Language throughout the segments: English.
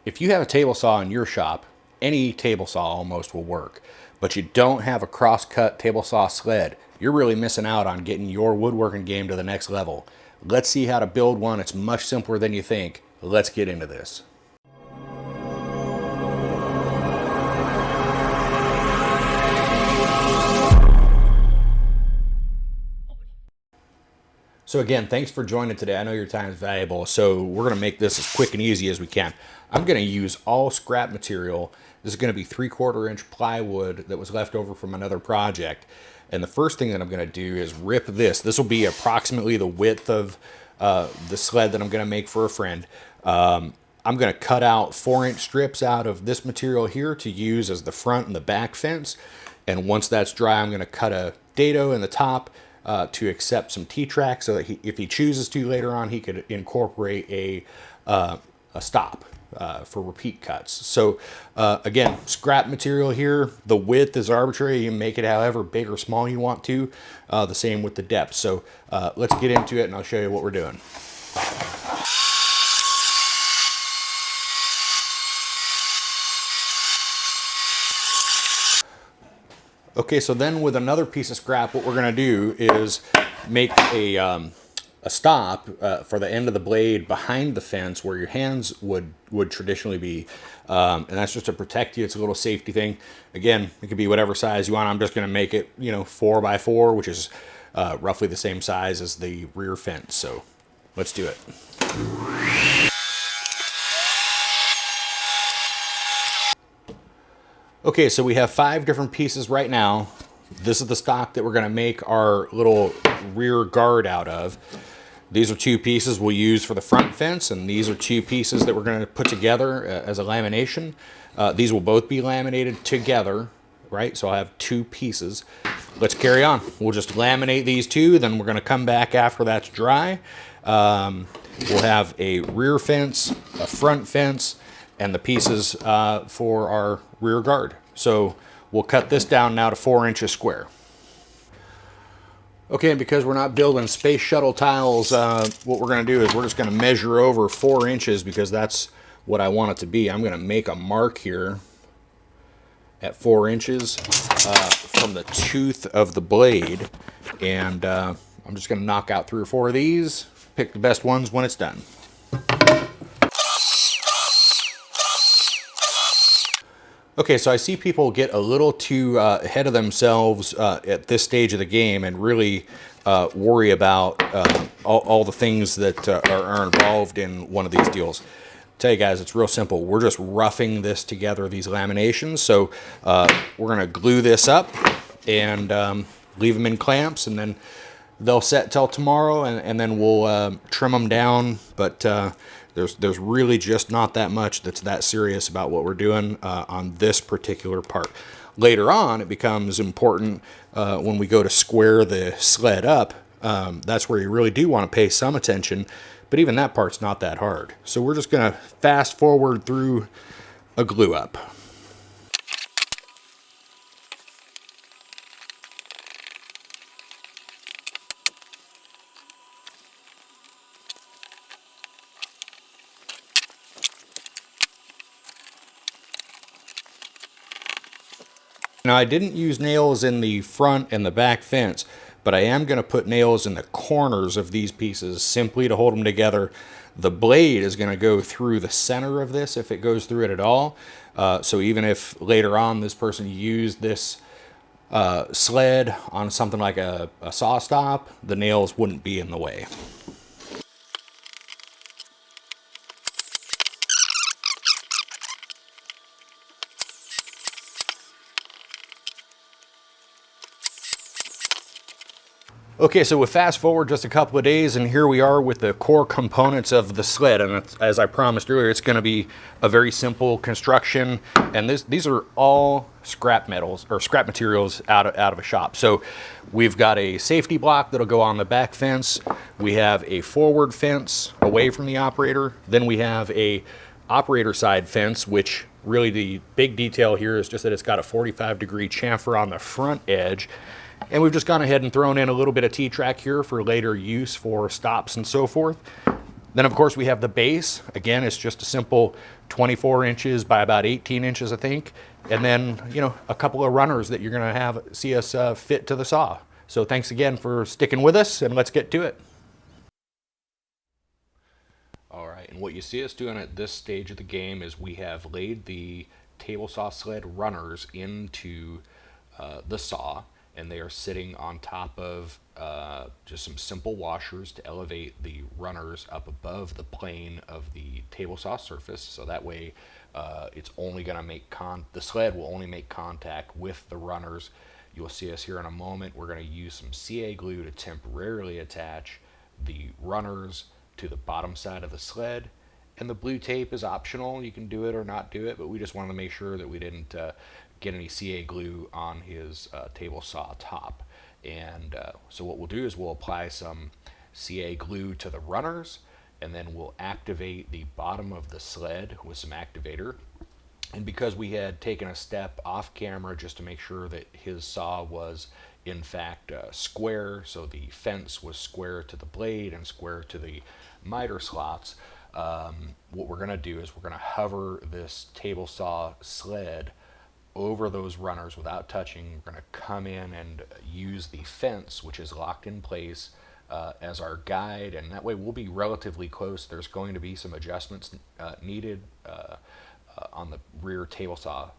If you have a table saw in your shop, any table saw almost will work, but you don't have a cross-cut table saw sled, you're really missing out on getting your woodworking game to the next level. Let's see how to build one. It's much simpler than you think. Let's get into this. So again, thanks for joining today. I know your time is valuable, so we're going to make this as quick and easy as we can. I'm going to use all scrap material. This is going to be 3/4 inch plywood that was left over from another project. And the first thing that I'm going to do is rip this. This will be approximately the width of the sled that I'm going to make for a friend. I'm going to cut out 4-inch strips out of this material here to use as the front and the back fence. And once that's dry, I'm going to cut a dado in the top to accept some T-track, so that if he chooses to later on, he could incorporate a stop for repeat cuts. So again, scrap material here. The width is arbitrary. You can make it however big or small you want to. The same with the depth. So let's get into it and I'll show you what we're doing. Okay, so then with another piece of scrap, what we're going to do is make a stop for the end of the blade behind the fence where your hands would traditionally be. And that's just to protect you. It's a little safety thing. Again, it could be whatever size you want. I'm just going to make it, 4x4, which is roughly the same size as the rear fence. So let's do it. Okay, so we have 5 different pieces right now. This is the stock that we're going to make our little rear guard out of. These are 2 pieces we'll use for the front fence, and these are 2 pieces that we're going to put together as a lamination. These will both be laminated together, right? So I'll have 2 pieces. Let's carry on. We'll just laminate these 2, then we're going to come back after that's dry. We'll have a rear fence, a front fence, and the pieces for our rear guard. So we'll cut this down now to 4 inches square. Okay, and because we're not building space shuttle tiles, what we're going to do is we're just going to measure over 4 inches because that's what I want it to be. I'm going to make a mark here at 4 inches from the tooth of the blade, and I'm just going to knock out 3 or 4 of these, pick the best ones when it's done. Okay, so I see people get a little too ahead of themselves at this stage of the game and really worry about all the things that are involved in one of these deals. Tell you guys, it's real simple. We're just roughing this together, these laminations. So we're going to glue this up and leave them in clamps, and then they'll set till tomorrow, and then we'll trim them down. But there's really just not that much that's that serious about what we're doing on this particular part. Later on, it becomes important when we go to square the sled up. That's where you really do want to pay some attention, but even that part's not that hard. So we're just going to fast forward through a glue up. Now, I didn't use nails in the front and the back fence, but I am going to put nails in the corners of these pieces simply to hold them together. The blade is going to go through the center of this if it goes through it at all. So even if later on this person used this sled on something like a saw stop, the nails wouldn't be in the way. Okay, so we fast forward just a couple of days, and here we are with the core components of the sled. And as I promised earlier, it's going to be a very simple construction. And these are all scrap metals or scrap materials out of a shop. So we've got a safety block that'll go on the back fence. We have a forward fence away from the operator. Then we have a operator side fence, which really the big detail here is just that it's got a 45-degree chamfer on the front edge. And we've just gone ahead and thrown in a little bit of T-track here for later use for stops and so forth. Then of course we have the base. Again, it's just a simple 24 inches by about 18 inches, I think. And then, you know, a couple of runners that you're gonna have see us fit to the saw. So thanks again for sticking with us, and let's get to it. All right, and what you see us doing at this stage of the game is we have laid the table saw sled runners into the saw, and they are sitting on top of just some simple washers to elevate the runners up above the plane of the table saw surface. So that way, it's only going to make the sled will only make contact with the runners. You'll see us here in a moment. We're going to use some CA glue to temporarily attach the runners to the bottom side of the sled, and the blue tape is optional. You can do it or not do it, but we just wanted to make sure that we didn't get any CA glue on his table saw top. And so what we'll do is we'll apply some CA glue to the runners, and then we'll activate the bottom of the sled with some activator. And because we had taken a step off camera just to make sure that his saw was in fact square, so the fence was square to the blade and square to the miter slots, what we're going to do is we're going to hover this table saw sled over those runners without touching. We're going to come in and use the fence, which is locked in place, as our guide, and that way we'll be relatively close. There's going to be some adjustments needed on the rear table saw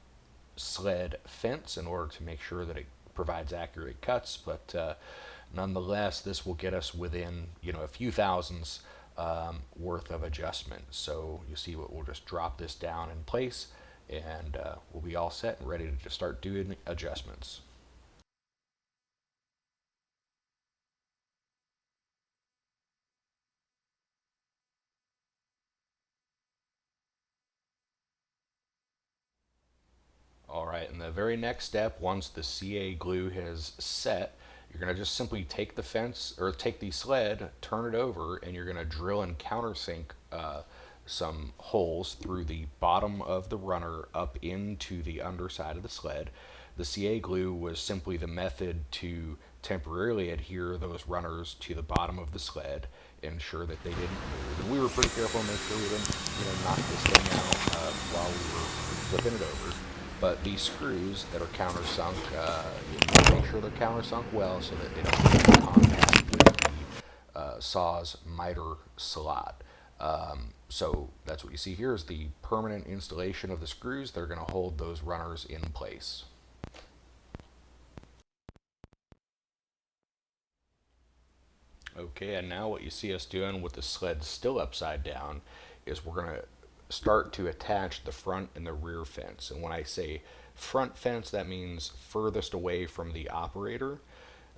sled fence in order to make sure that it provides accurate cuts, but nonetheless, this will get us within, you know, a few thousandths worth of adjustment. So you see what we'll just drop this down in place, and we'll be all set and ready to just start doing adjustments. All right, and the very next step, once the CA glue has set, you're going to just simply take the fence or take the sled, turn it over, and you're going to drill and countersink some holes through the bottom of the runner up into the underside of the sled. The CA glue was simply the method to temporarily adhere those runners to the bottom of the sled, ensure that they didn't move. And we were pretty careful to make sure we didn't, you know, knock this thing out while we were flipping it over. But these screws that are countersunk, you need to make sure they're countersunk well so that they don't get in contact with the saw's miter slot. So that's what you see here is the permanent installation of the screws that are going to hold those runners in place. Okay, and now what you see us doing with the sled still upside down is we're going to start to attach the front and the rear fence. And when I say front fence, that means furthest away from the operator.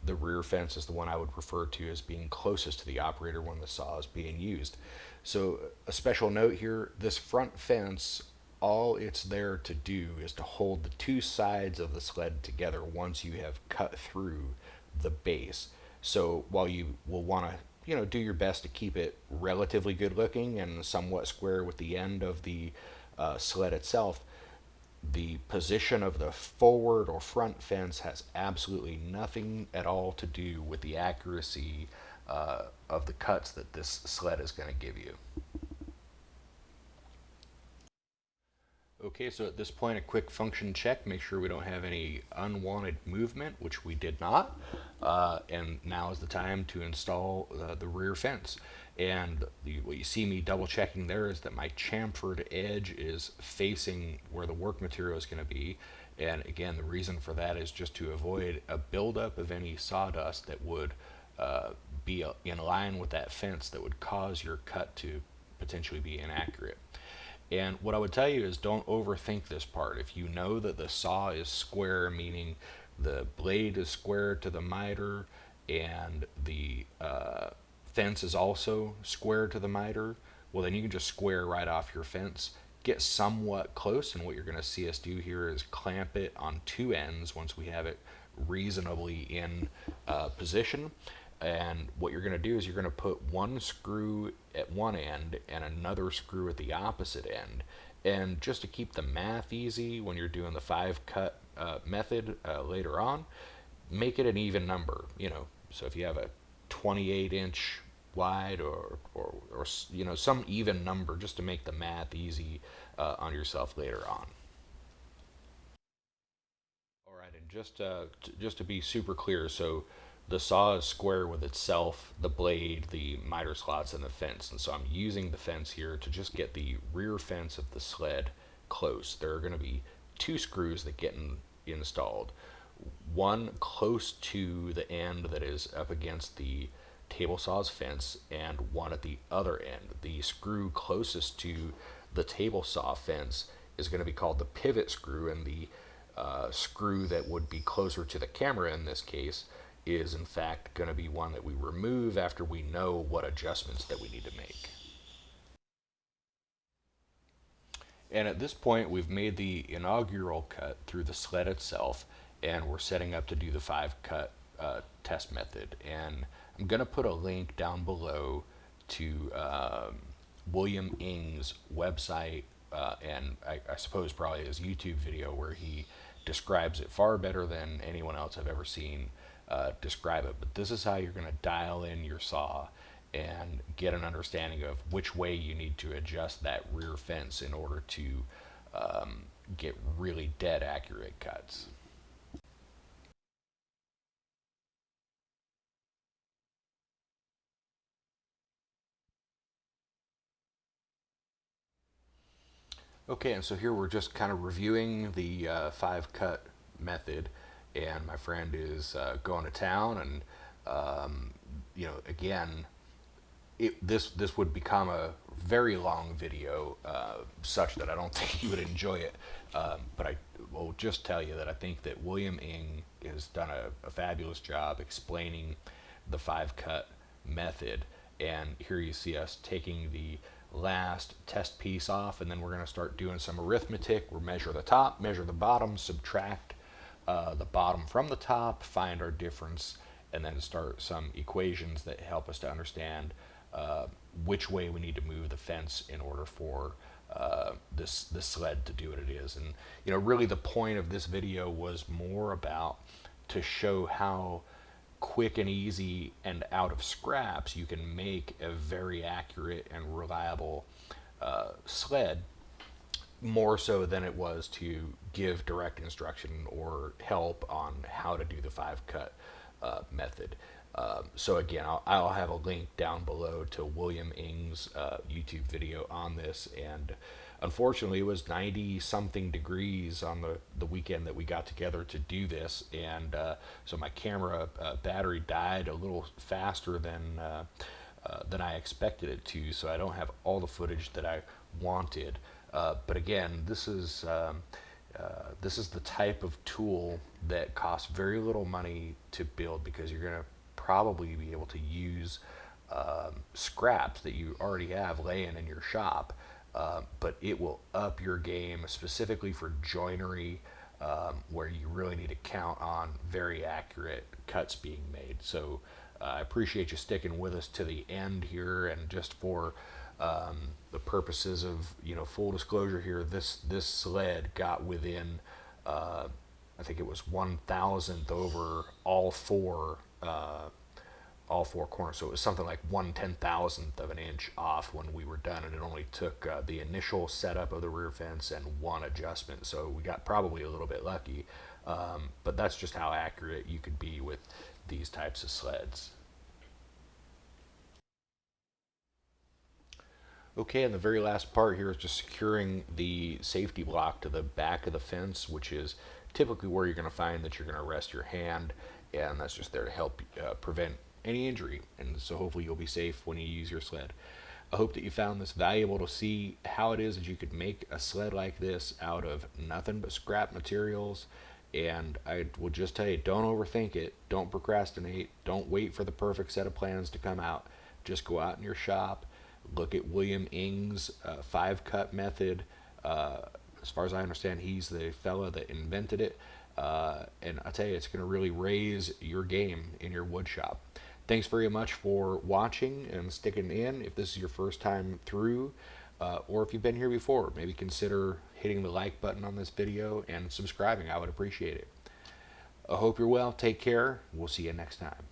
The rear fence is the one I would refer to as being closest to the operator when the saw is being used. So a special note here, this front fence, all it's there to do is to hold the two sides of the sled together once you have cut through the base. So while you will want to, you know, do your best to keep it relatively good looking and somewhat square with the end of the sled itself, the position of the forward or front fence has absolutely nothing at all to do with the accuracy of the cuts that this sled is going to give you. Okay, so at this point, a quick function check, make sure we don't have any unwanted movement, which we did not. And now is the time to install the rear fence. And what you see me double checking there is that my chamfered edge is facing where the work material is going to be. And again, the reason for that is just to avoid a buildup of any sawdust that would be in line with that fence that would cause your cut to potentially be inaccurate. And what I would tell you is don't overthink this part. If you know that the saw is square, meaning the blade is square to the miter and the fence is also square to the miter, well then you can just square right off your fence. Get somewhat close, and what you're going to see us do here is clamp it on two ends once we have it reasonably in position. And what you're going to do is you're going to put one screw at one end and another screw at the opposite end. And just to keep the math easy when you're doing the 5-cut method later on, make it an even number. You know, so if you have a 28-inch wide, or you know, some even number, just to make the math easy on yourself later on. All right, and just to be super clear, so the saw is square with itself, the blade, the miter slots, and the fence. And so I'm using the fence here to just get the rear fence of the sled close. There are going to be two screws that get installed. One close to the end that is up against the table saw's fence, and one at the other end. The screw closest to the table saw fence is going to be called the pivot screw, and the screw that would be closer to the camera in this case is in fact going to be one that we remove after we know what adjustments that we need to make. And at this point, we've made the inaugural cut through the sled itself, and we're setting up to do the 5-cut test method. And I'm going to put a link down below to William Ng's website, and I suppose probably his YouTube video, where he describes it far better than anyone else I've ever seen describe it. But this is how you're going to dial in your saw and get an understanding of which way you need to adjust that rear fence in order to get really dead accurate cuts. Okay, and so here we're just kind of reviewing the 5-cut method, and my friend is going to town, and you know, again, this would become a very long video, such that I don't think he would enjoy it. But I will just tell you that I think that William Ng has done a fabulous job explaining the 5-cut method. And here you see us taking the last test piece off, and then we're going to start doing some arithmetic. We'll measure the top, measure the bottom, subtract the bottom from the top, find our difference, and then start some equations that help us to understand which way we need to move the fence in order for this sled to do what it is. And you know, really the point of this video was more about to show how quick and easy and out of scraps you can make a very accurate and reliable sled, more so than it was to give direct instruction or help on how to do the 5-cut method. So again, I'll have a link down below to William Ng's YouTube video on this. And unfortunately, it was 90 something degrees on the weekend that we got together to do this, and so my camera battery died a little faster than I expected it to, so I don't have all the footage that I wanted. But again, this is the type of tool that costs very little money to build, because you're going to probably be able to use scraps that you already have laying in your shop, but it will up your game specifically for joinery, where you really need to count on very accurate cuts being made. So I appreciate you sticking with us to the end here, and just for the purposes of, you know, full disclosure here, this sled got within I think it was 1,000th over all four corners. So it was something like 1/10,000th of an inch off when we were done, and it only took the initial setup of the rear fence and one adjustment. So we got probably a little bit lucky, but that's just how accurate you could be with these types of sleds. Okay, and the very last part here is just securing the safety block to the back of the fence, which is typically where you're going to find that you're going to rest your hand, and that's just there to help prevent any injury. And so hopefully you'll be safe when you use your sled. I hope that you found this valuable to see how it is that you could make a sled like this out of nothing but scrap materials. And I will just tell you, don't overthink it, don't procrastinate, don't wait for the perfect set of plans to come out. Just go out in your shop, look at William Ng's 5-cut method. As far as I understand, he's the fella that invented it. And I tell you, it's going to really raise your game in your wood shop. Thanks very much for watching and sticking in. If this is your first time through, or if you've been here before, maybe consider hitting the like button on this video and subscribing. I would appreciate it. I hope you're well. Take care. We'll see you next time.